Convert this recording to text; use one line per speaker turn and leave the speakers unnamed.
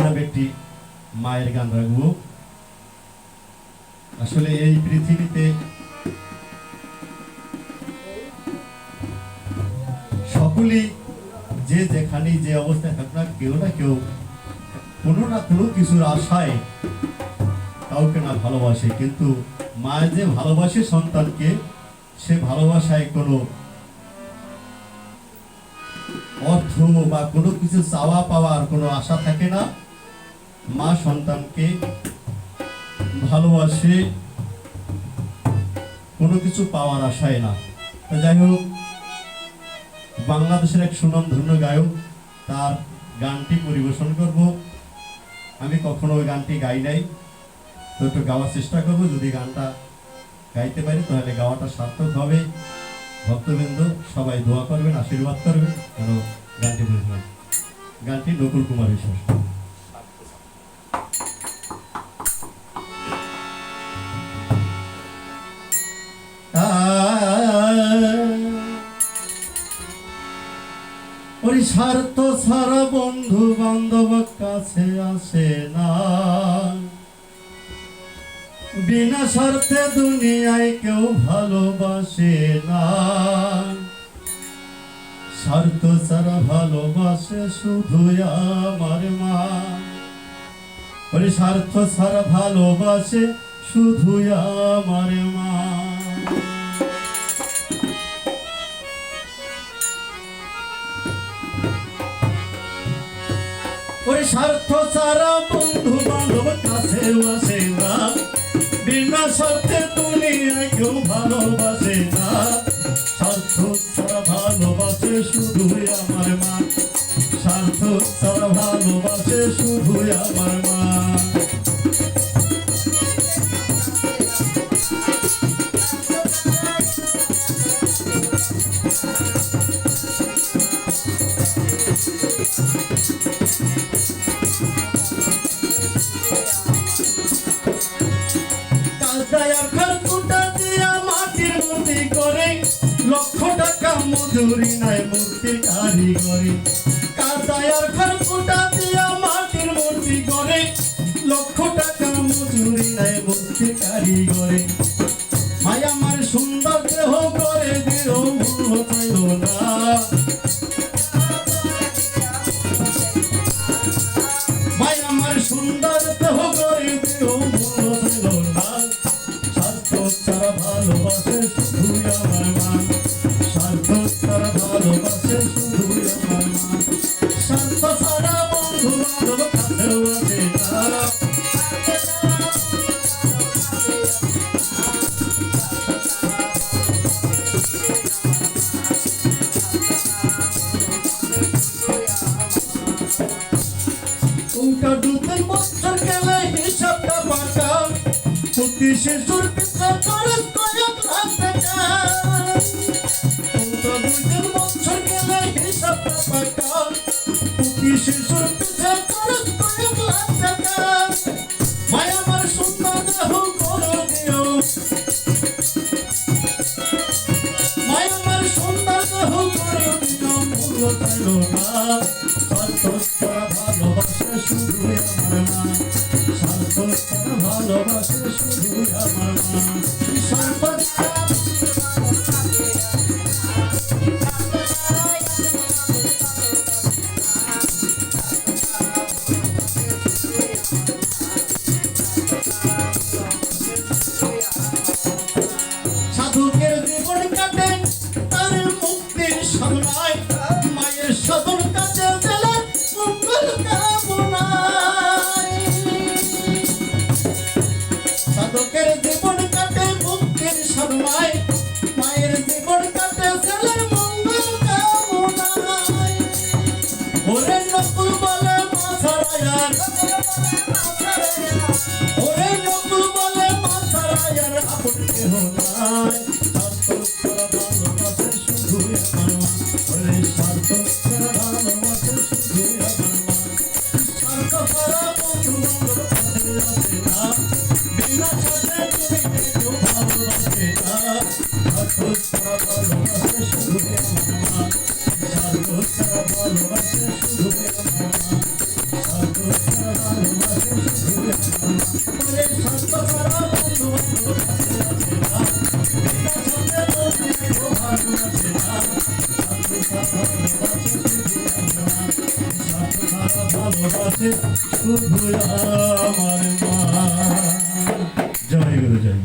এখন আমি একটি মায়ের গান রাখবো। আসলে এই পৃথিবীতে সকলেই যে যেখানেই যে অবস্থায় থাকুক না কেউ না কেউ কোনো না কোনো কিছুর আশায় কাউকে না ভালোবাসে, কিন্তু মা যে ভালোবাসে সন্তানকে, সে ভালোবাসায় কোনো অর্থ বা কোনো কিছু চাওয়া পাওয়ার কোনো আশা থাকে না। মা সন্তানকে ভালোবাসে কোনো কিছু পাওয়ার আশায় না। তো যাই হোক, বাংলাদেশের এক সুনামধন্য গায়ক, তার গানটি পরিবেশন করব। আমি কখনো ওই গানটি গাই নাই, তো একটু গাওয়ার চেষ্টা করবো। যদি গানটা গাইতে পারি তাহলে গাওয়াটা সার্থক হবে। ভক্তবৃন্দ সবাই দোয়া করবেন, আশীর্বাদ করবেন যেন গানটি বুঝবেন। গানটি নকুল কুমার বিশ্বাস। ওই স্বার্থ ছাড়া বন্ধু বান্ধব কাছে আসে না, বিনা স্বার্থে দুনিয়ায় কেউ ভালোবাসে না। স্বার্থ ছাড়া ভালোবাসে শুধু আমার মা, ওই স্বার্থ ছাড়া ভালোবাসে শুধু আমার মা। ওই স্বার্থ ছাড়া বন্ধু বান্ধব কাছে আসে না, বিনা স্বার্থে দুনিয়ায় কেউ ভালোবাসে না। স্বার্থ ছাড়া ভালোবাসে শুধু আমার মা, স্বার্থ ছাড়া ভালোবাসে শুধু আমার মা। লক্ষ টাকা মজুরি নাই মূর্তির কারিগরি, কাদায়ার খড়কুটা দিয়া মাটির মূর্তি করে। লক্ষ টাকা মজুরি নাই মূর্তির কারিগরি। মায়া আমার সুন্দর দেহ করে দিও ভুল পাইল না, মায়া আমার সুন্দর দেহ করে দিও ভুল পাইল না। স্বার্থ ছাড়া ভালোবাসে শুধু আমার মা, স্বার্থ ছাড়া ভালোবাসে শুধু আমার মা। স্বার্থ ছাড়া বন্ধু বান্ধব কাছেও আসে না, উল্টা দুধের বছর গেলে হিসাবটা পাকা, প্রতি শিশুর পিতা খরচ কয়েক লাখ টাকা। উল্টা দুধের বছর গেলে হিসাবটা পাকা, প্রতি শিশুর পিতা খরচ কয়েক লাখ টাকা। মায়া আমার সুন্দর দেহ করে দিও, মায়া আমার সুন্দর দেহ করে দিও মূল্য পাইল না। স্বার্থ ছাড়া ভালোবাসে শুধু আমার মা, স্বার্থ ছাড়া ভালোবাসে শুধু আমার মা। স্বার্থ সাধুকের জীবন কাটে তার মুক্তির সামনায়, মায়ের সাধন কাছে গেলে মঙ্গল কামনায়। সাধকের জীবন কাটে মুক্তির সামনায়, মায়ের জীবন কাটে গেলে মঙ্গল কামনায়। ওরে নকুল বলে মা ছাড়ায়ার, ওরে নকুল বলে মা ছাড়ায়ার আপন কেহ নাই। স্বার্থ ছাড়া ভালোবাসে শুধু আমার মা, ওরে স্বার্থ ছাড়া ভালোবাসে শুধু আমার মা। স্বার্থ ছাড়া বন্ধু বান্ধব কাছে আসে না, বিনা স্বার্থে তুমি কেউ ভালোবাসে না। স্বার্থ ছাড়া ভালোবাসে শুধু আমার মা, স্বার্থ ছাড়া ভালোবাসে শুধু আমার মা। স্বার্থ ছাড়া ভালোবাসে শুধু আমার মা।